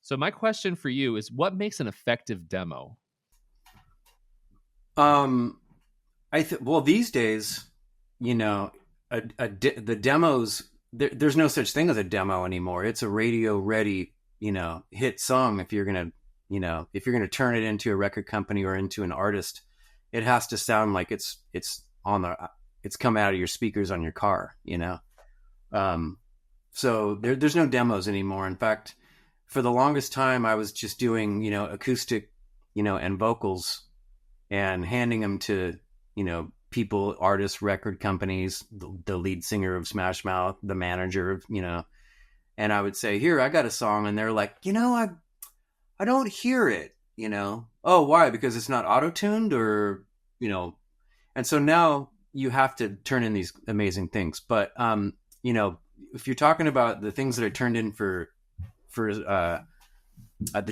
So my question for you is, what makes an effective demo? Um, well, these days, you know, the demos, there's no such thing as a demo anymore. It's a radio ready, hit song. If you're gonna, if you're gonna turn it into a record company or into an artist, it has to sound like it's come out of your speakers on your car. Um, so there's no demos anymore. In fact, for the longest time, I was just doing, acoustic, and vocals and handing them to, people, artists, record companies, the lead singer of Smash Mouth, the manager of, and I would say, here, I got a song. And they're like, I don't hear it. Oh, why? Because it's not auto-tuned or, and so now you have to turn in these amazing things. But, if you're talking about the things that I turned in for the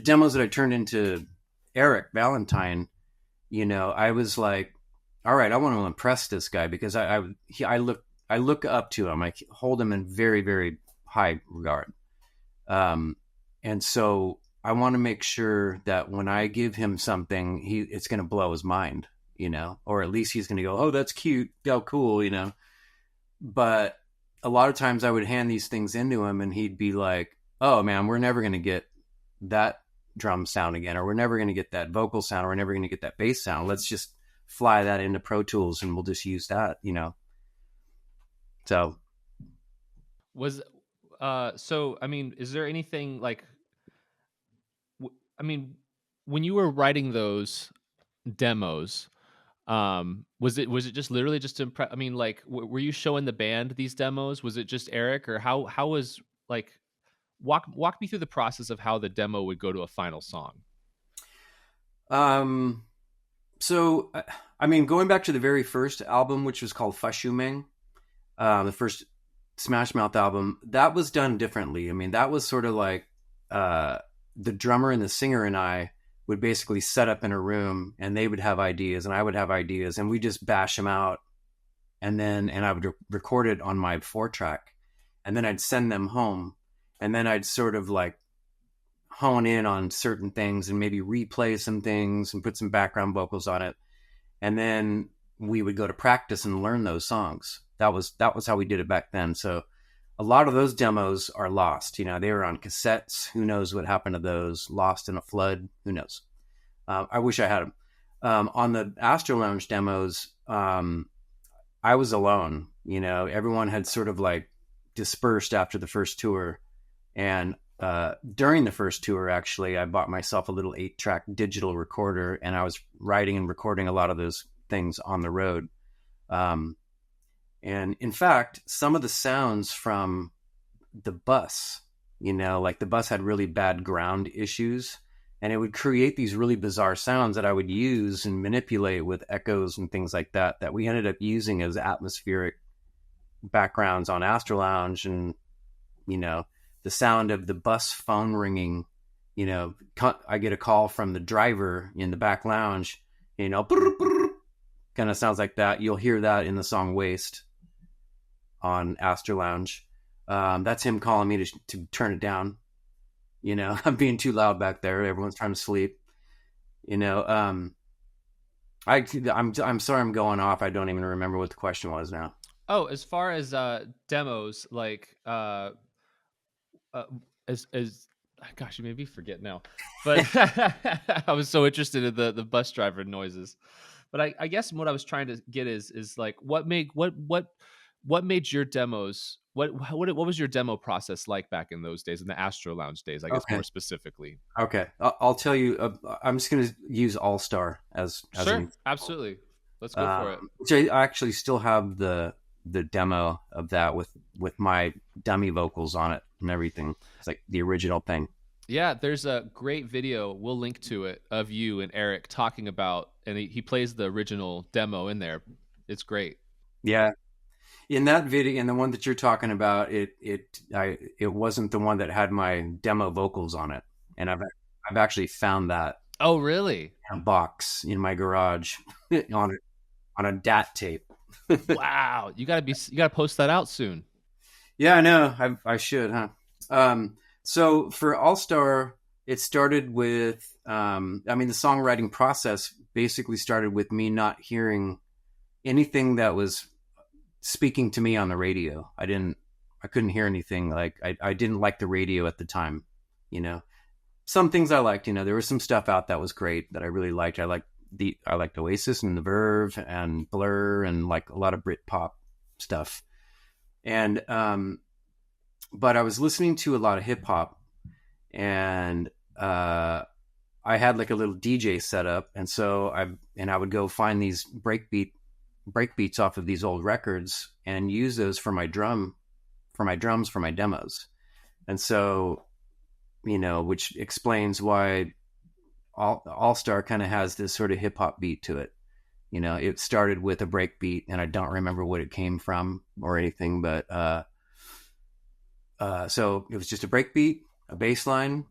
demos that I turned into Eric Valentine, I was like, all right, I want to impress this guy because I look up to him. I hold him in very, very high regard. And so I want to make sure that when I give him something, it's going to blow his mind, or at least he's going to go, oh, that's cute. Oh, cool. But a lot of times I would hand these things into him and he'd be like, oh man, we're never going to get that drum sound again, or we're never going to get that vocal sound, or we're never going to get that bass sound. Let's just fly that into Pro Tools and we'll just use that, So Was so I mean, is there anything like I mean, when you were writing those demos, was it just literally just to impress? I mean, like, were you showing the band these demos? Was it just Eric, or how was like walk me through the process of how the demo would go to a final song? Um, so I mean, going back to the very first album, which was called Fashumeng, the first Smash Mouth album, that was done differently. I mean, that was sort of like the drummer and the singer and I would basically set up in a room, and they would have ideas, and I would have ideas, and we just bash them out, and I would record it on my 4-track, and then I'd send them home, and then I'd sort of like hone in on certain things and maybe replay some things and put some background vocals on it. And then we would go to practice and learn those songs. That was how we did it back then. So a lot of those demos are lost. They were on cassettes. Who knows what happened to those? Lost in a flood. Who knows? I wish I had them. On the Astro Lounge demos, I was alone. Everyone had sort of like dispersed after the first tour. And during the first tour, actually, I bought myself a little 8-track digital recorder, and I was writing and recording a lot of those things on the road. And in fact, some of the sounds from the bus, like the bus had really bad ground issues, and it would create these really bizarre sounds that I would use and manipulate with echoes and things like that we ended up using as atmospheric backgrounds on Astro Lounge. And, the sound of the bus phone ringing, I get a call from the driver in the back lounge, kind of sounds like that. You'll hear that in the song Waste on Astro Lounge. That's him calling me to turn it down. I'm being too loud back there. Everyone's trying to sleep. I'm sorry I'm going off. I don't even remember what the question was now. Oh, as far as demos, like as gosh, you made me forget now. But I was so interested in the bus driver noises. But I guess what I was trying to get is like what made your demos, what was your demo process like back in those days, in the Astro Lounge days, I guess, Okay. more specifically? Okay. I'll tell you. I'm just going to use Allstar as Sure, absolutely. Let's go for it. which I actually still have the demo of that with my dummy vocals on it and everything. It's like the original thing. Yeah, there's a great video, we'll link to it, of you and Eric talking about, and he plays the original demo in there. It's great. Yeah. In that video, and the one that you're talking about, it wasn't the one that had my demo vocals on it, and I've actually found that Oh, really? in a box in my garage on a DAT tape. Wow, you gotta post that out soon. Yeah, I know. I should, huh? So for All Star, it started with, I mean, the songwriting process basically started with me not hearing anything that was speaking to me on the radio. I couldn't hear anything. Like, I didn't like the radio at the time, you know. Some things I liked, you know, there was some stuff out that was great that I really liked. I liked Oasis and The Verve and Blur and like a lot of Britpop stuff. And but I was listening to a lot of hip hop, and I had like a little DJ set up, and so I would go find these breakbeats off of these old records and use those for my drums for my demos. And so, you know, which explains why Allstar kind of has this sort of hip hop beat to it. You know, it started with a break beat, and I don't remember what it came from or anything, but so it was just a break beat, a bass line,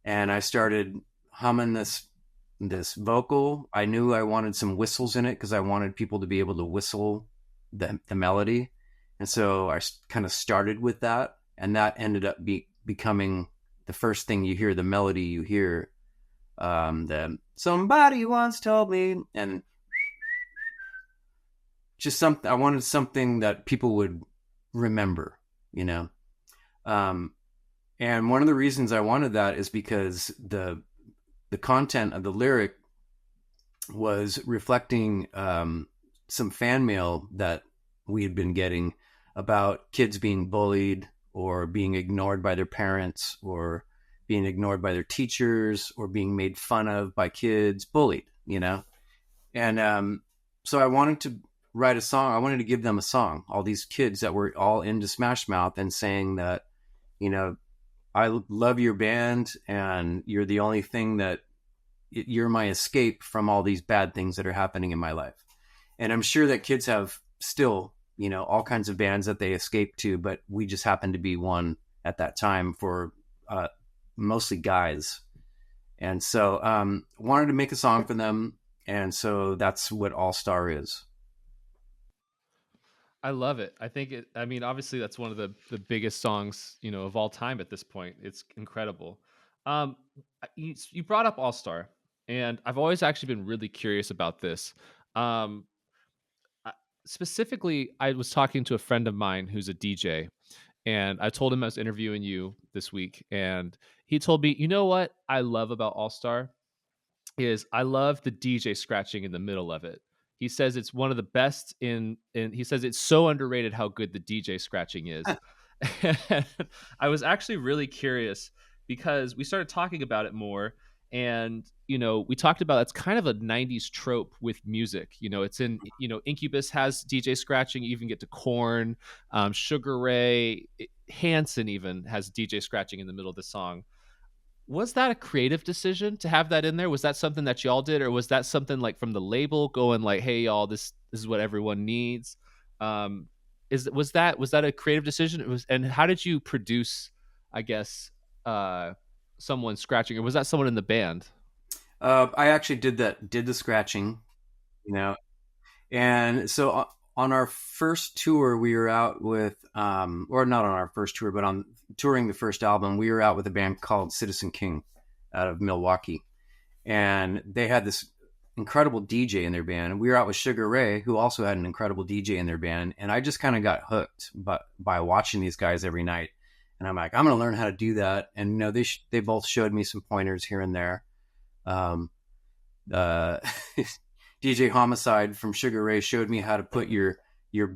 and I started humming this vocal. I knew I wanted some whistles in it because I wanted people to be able to whistle the melody, and so I kind of started with that, and that ended up becoming the first thing you hear, the melody you hear. The somebody once told me, and just something, I wanted something that people would remember, you know. Um, and one of the reasons I wanted that is because the content of the lyric was reflecting some fan mail that we had been getting about kids being bullied or being ignored by their parents or being ignored by their teachers or being made fun of by kids, bullied, you know? And so I wanted to write a song. I wanted to give them a song, all these kids that were all into Smash Mouth, and saying that, you know, I love your band and you're the only thing that you're my escape from all these bad things that are happening in my life. And I'm sure that kids have still, you know, all kinds of bands that they escape to, but we just happened to be one at that time for mostly guys. And so wanted to make a song for them. And so that's what Allstar is. I love it. I think it. I mean, obviously, that's one of the biggest songs, you know, of all time at this point. It's incredible. Um, you brought up All Star, and I've always actually been really curious about this. Um, I- Specifically, I was talking to a friend of mine who's a DJ, and I told him I was interviewing you this week, and he told me, you know what I love about All Star is I love the DJ scratching in the middle of it. He says it's one of the best in he says it's so underrated how good the DJ scratching is. And I was actually really curious because we started talking about it more, and you know, we talked about it's kind of a 90s trope with music. You know, it's in, you know, Incubus has DJ scratching, you even get to Korn, Sugar Ray, Hanson even has DJ scratching in the middle of the song. Was that a creative decision to have that in there? Was that something that y'all did, or was that something like from the label going like, "Hey, y'all, this is what everyone needs"? Um, was that a creative decision? It was, and how did you produce? I guess someone scratching, or was that someone in the band? I actually did the scratching, you know, and so on our first tour, we were out with, or not on our first tour, but on touring the first album, we were out with a band called Citizen King out of Milwaukee, and they had this incredible DJ in their band. And we were out with Sugar Ray, who also had an incredible DJ in their band. And I just kind of got hooked by watching these guys every night. And I'm like, I'm going to learn how to do that. And you know, they both showed me some pointers here and there. Um, uh, DJ Homicide from Sugar Ray showed me how to put your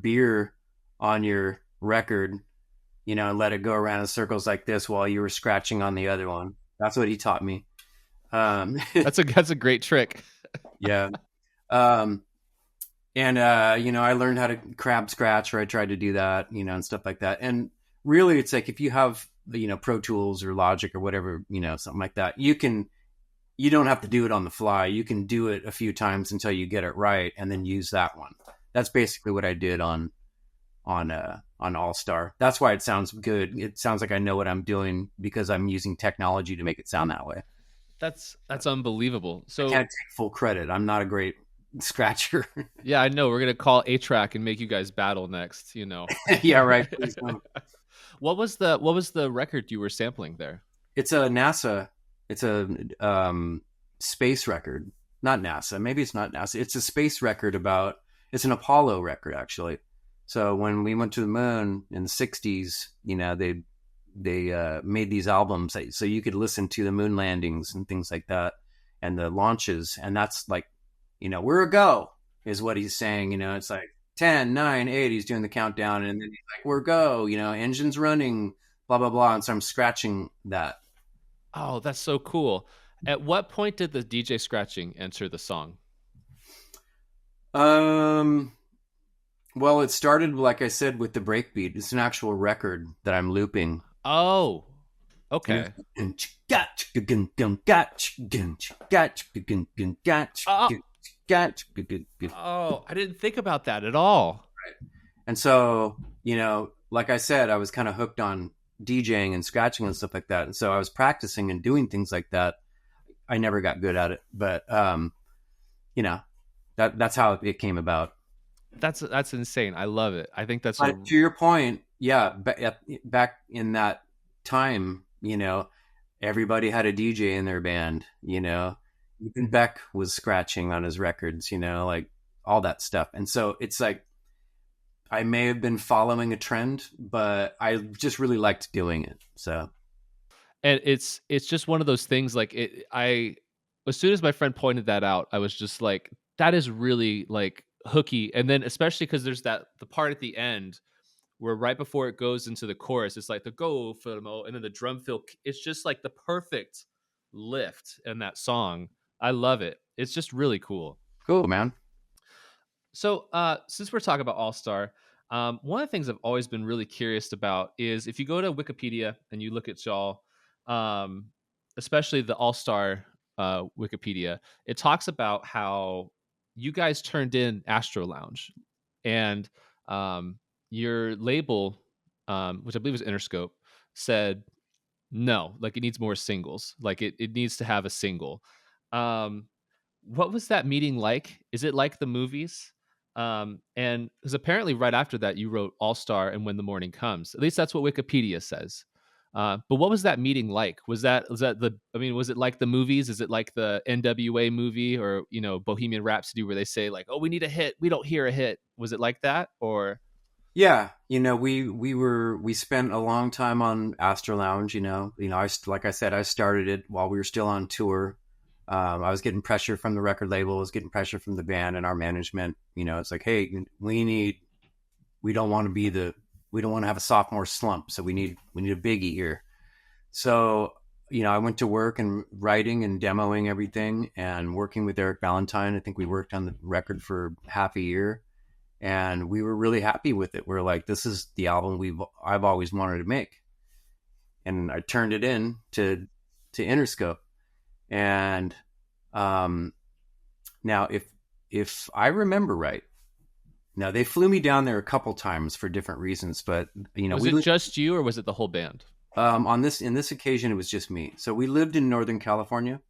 beer on your record, you know, and let it go around in circles like this while you were scratching on the other one. That's what he taught me. Um, That's a great trick. yeah. Um, and you know, I learned how to crab scratch, or I tried to do that, you know, and stuff like that. And really, it's like if you have, you know, Pro Tools or Logic or whatever, you know, something like that, you don't have to do it on the fly. You can do it a few times until you get it right, and then use that one. That's basically what I did on All Star. That's why it sounds good. It sounds like I know what I'm doing because I'm using technology to make it sound that way. That's unbelievable. I So can't take full credit. I'm not a great scratcher. yeah, I know we're gonna call A-Track and make you guys battle next. You know, Yeah, right. Please don't. what was the record you were sampling there? It's a NASA. It's a space record, not NASA. Maybe it's not NASA. It's a space record about. It's an Apollo record actually. So when we went to the moon in the '60s, they made these albums so you could listen to the moon landings and things like that, and the launches, and that's like, we're a go is what he's saying. It's like 10, 9, 8. He's doing the countdown, and then he's like, we're go. Engines running, blah blah blah. And so I'm scratching that. Oh, that's so cool. At what point did the DJ scratching enter the song? Um, well, it started like I said with the breakbeat. It's an actual record that I'm looping. Oh, And okay. it's Oh, oh, I didn't think about that at all. and so, like I said, I was kind of hooked on DJing and scratching and stuff like that. And so I was practicing and doing things like that. I never got good at it, but you know, that's how it came about. That's insane. I love it. I think that's a But to your point, yeah, back in that time, everybody had a DJ in their band. Even Beck was scratching on his records. Like all that stuff. And so it's like I may have been following a trend, but I just really liked doing it. So and it's just one of those things like I as soon as my friend pointed that out, I was just like that is really like hooky. And then especially cuz there's the part at the end where right before it goes into the chorus, it's like the go filmo, and then the drum fill. It's just like the perfect lift in that song. I love it. It's just really cool. cool, man. So, since we're talking about Allstar, one of the things I've always been really curious about is if you go to Wikipedia and you look at y'all, um, especially the Allstar Wikipedia, it talks about how you guys turned in Astro Lounge, and um, your label, which I believe is Interscope, said no, like it needs more singles, like it needs to have a single. Um, what was that meeting like? Is it like the movies? And because apparently right after that you wrote All Star and When the Morning Comes. At least that's what Wikipedia says. But what was that meeting like? Was that the? I mean, was it like the movies? Is it like the NWA movie or Bohemian Rhapsody where they say like, "Oh, we need a hit. We don't hear a hit." Was it like that or? Yeah, we spent a long time on Astro Lounge. Like I said, I started it while we were still on tour. I was getting pressure from the record label, I was getting pressure from the band and our management. It's like, hey, we don't want to we don't want to have a sophomore slump, so we need a biggie here. So, I went to work and writing and demoing everything and working with Eric Valentine. I think we worked on the record for half a year, and we were really happy with it. We're like, this is the album I've always wanted to make, and I turned it in to Interscope. And now, if I remember right, now they flew me down there a couple times for different reasons, but Was it just you or was it the whole band? on this in this occasion it was just me. So we lived in Northern California.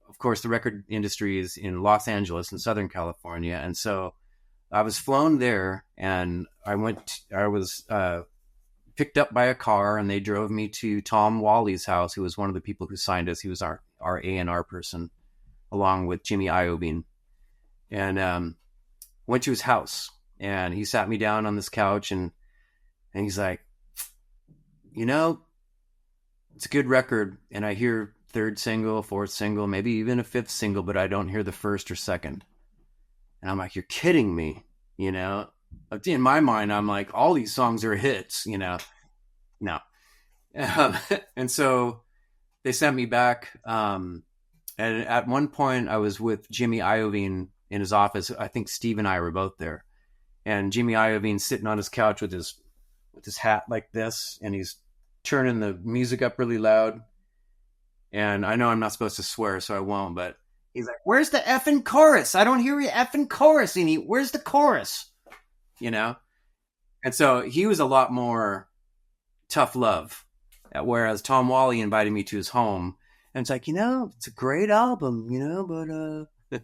Of course, the record industry is in Los Angeles in Southern California, and so I was flown there, and I was picked up by a car, and they drove me to Tom Wally's house, who was one of the people who signed us. He was our A&R person, along with Jimmy Iovine. And went to his house, and he sat me down on this couch, and he's like, it's a good record, and I hear third single, fourth single, maybe even a fifth single, but I don't hear the first or second. And I'm like, you're kidding me, In my mind, I'm like, all these songs are hits, No. And so they sent me back. And at one point, I was with Jimmy Iovine in his office. I think Steve and I were both there. And Jimmy Iovine sitting on his couch with his hat like this, and he's turning the music up really loud. And I know I'm not supposed to swear, so I won't, but he's like, where's the effing chorus? I don't hear your effing chorus. And where's the chorus? And so he was a lot more tough love. Whereas Tom Wally invited me to his home, and it's like, it's a great album, but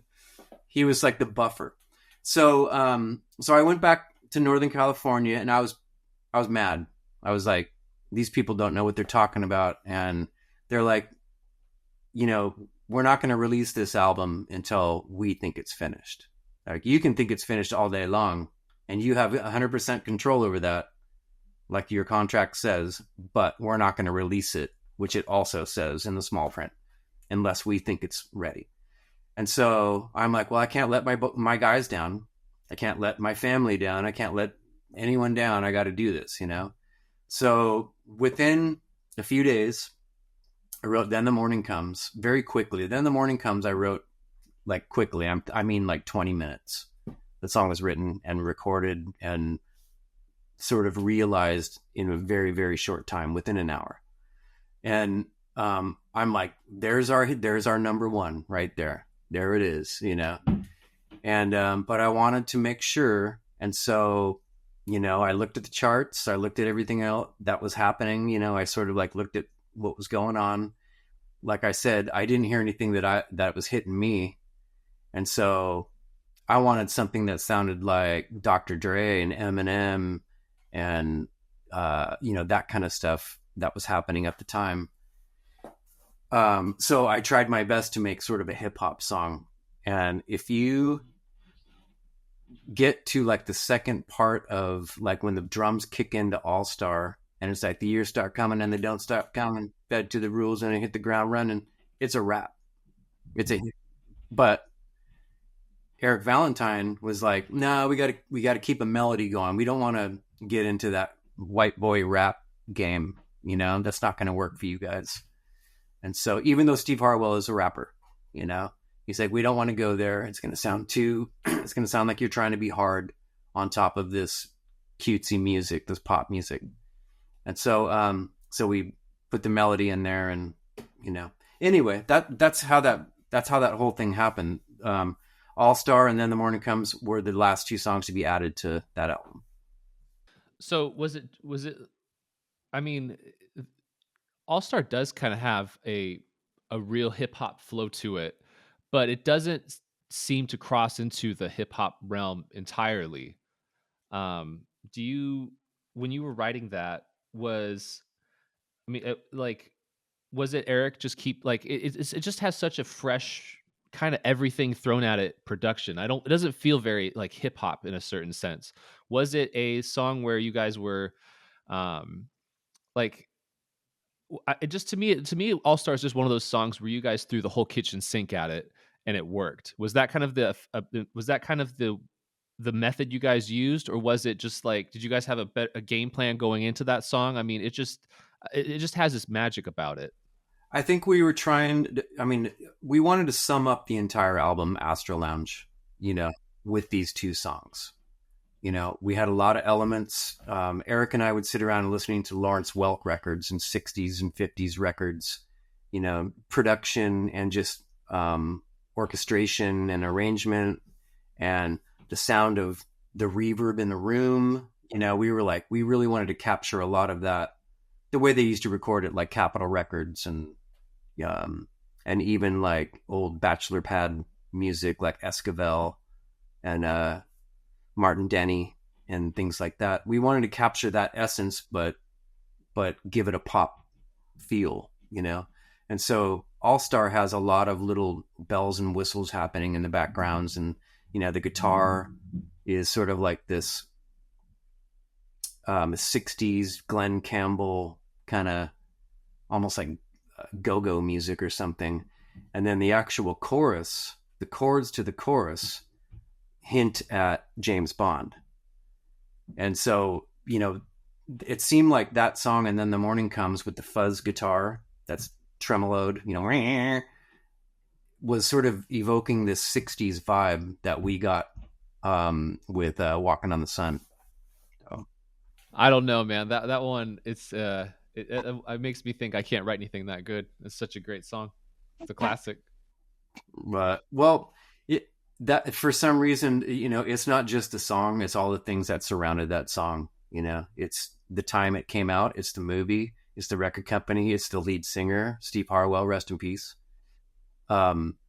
he was like the buffer. So I went back to Northern California, and I was mad. I was like, these people don't know what they're talking about, and they're like, you know, we're not going to release this album until we think it's finished. Like, you can think it's finished all day long, and you have 100% control over that, like your contract says, but we're not going to release it, which it also says in the small print, unless we think it's ready. And so I'm like, well, I can't let my guys down. I can't let my family down. I can't let anyone down. I got to do this, you know? So within a few days, I wrote Then the Morning Comes very quickly. Then the Morning Comes, I wrote like quickly. I mean, like 20 minutes. The song was written and recorded and sort of realized in a very, very short time, within an hour. And I'm like, there's our number one right there. There it is, you know. And but I wanted to make sure, and so, you know, I looked at the charts, I looked at everything else that was happening, you know, I sort of like looked at what was going on. Like I said, I didn't hear anything that was hitting me, and so I wanted something that sounded like Dr. Dre and Eminem, and you know, that kind of stuff that was happening at the time. So I tried my best to make sort of a hip hop song. And if you get to like the second part of like when the drums kick into Allstar, and it's like the years start coming and they don't stop coming, fed to the rules and they hit the ground running, it's a rap. It's a But Eric Valentine was like, no, we gotta keep a melody going. We don't want to get into that white boy rap game. You know, that's not going to work for you guys. And so even though Steve Harwell is a rapper, you know, he's like, we don't want to go there. It's going to sound it's going to sound like you're trying to be hard on top of this cutesy music, this pop music. And so, so we put the melody in there, and, you know, anyway, that's how that whole thing happened. All Star and Then the Morning Comes were the last two songs to be added to that album. So was it I mean, All Star does kind of have a real hip hop flow to it, but it doesn't seem to cross into the hip hop realm entirely. Do you, when you were writing that, was, I mean, like, was it Eric just keep like it just has such a fresh kind of everything thrown at it production. It doesn't feel very like hip hop in a certain sense. Was it a song where you guys were um like it just, to me All Star is just one of those songs where you guys threw the whole kitchen sink at it and it worked. Was that kind of the method you guys used, or was it just like, did you guys have a game plan going into that song? I mean, it just has this magic about it. I think we were I mean, we wanted to sum up the entire album, Astro Lounge, you know, with these two songs. You know, we had a lot of elements. Eric and I would sit around listening to Lawrence Welk records and 60s and 50s records, you know, production and just orchestration and arrangement and the sound of the reverb in the room. You know, we were like, we really wanted to capture a lot of that, the way they used to record it, like Capitol Records um, and even like old Bachelor Pad music like Esquivel and Martin Denny and things like that. We wanted to capture that essence, but give it a pop feel, you know. And so All Star has a lot of little bells and whistles happening in the backgrounds, and you know, the guitar is sort of like this 60s Glenn Campbell kind of almost like go-go music or something. And then the actual chorus, the chords to the chorus hint at James Bond. And so, you know, it seemed like that song And Then the Morning Comes with the fuzz guitar that's tremoloed, you know, was sort of evoking this 60s vibe that we got with Walking on the Sun. So, I don't know, man. That one, it makes me think I can't write anything that good. It's such a great song. It's a classic. but well, that for some reason, you know, it's not just the song; it's all the things that surrounded that song. You know, it's the time it came out, it's the movie, it's the record company, it's the lead singer, Steve Harwell, rest in peace.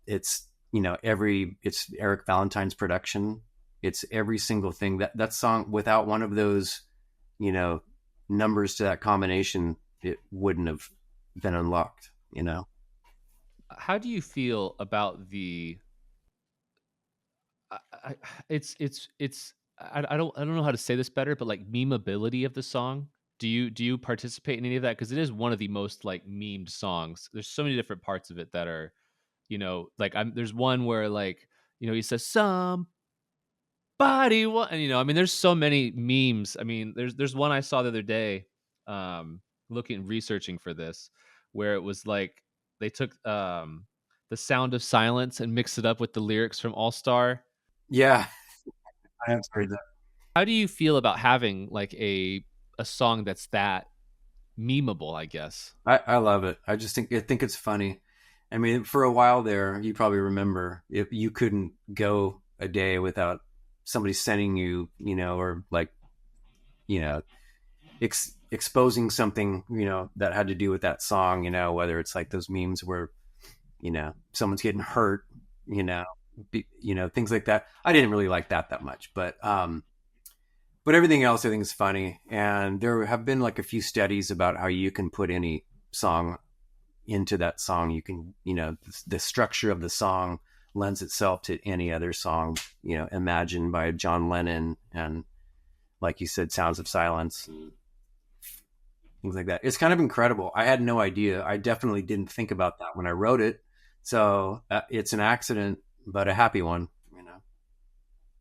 It's, you know, it's Eric Valentine's production. It's every single thing that song. Without one of those, you know, numbers to that combination, it wouldn't have been unlocked. You know. how do you feel about the I, it's I don't know how to say this better, but like memeability of the song. Do you participate in any of that? Because it is one of the most like memed songs. There's so many different parts of it that are, like there's one where like he says somebody and I mean there's so many memes. I mean there's one I saw the other day, looking researching for this, where it was like they took the sound of silence and mixed it up with the lyrics from Allstar. Yeah, I have heard that. How do you feel about having like a song that's that memeable, I guess? I love it. I think it's funny. I mean, for a while there, you probably remember if you couldn't go a day without somebody sending you, or like, you know, exposing something, that had to do with that song, whether it's like those memes where, someone's getting hurt, you know, things like that. I didn't really like that much, but everything else I think is funny. And there have been like a few studies about how you can put any song into that song. You can, the structure of the song lends itself to any other song, imagined by John Lennon and, like you said, Sounds of Silence, and things like that. It's kind of incredible. I had no idea. I definitely didn't think about that when I wrote it. So it's an accident, but a happy one.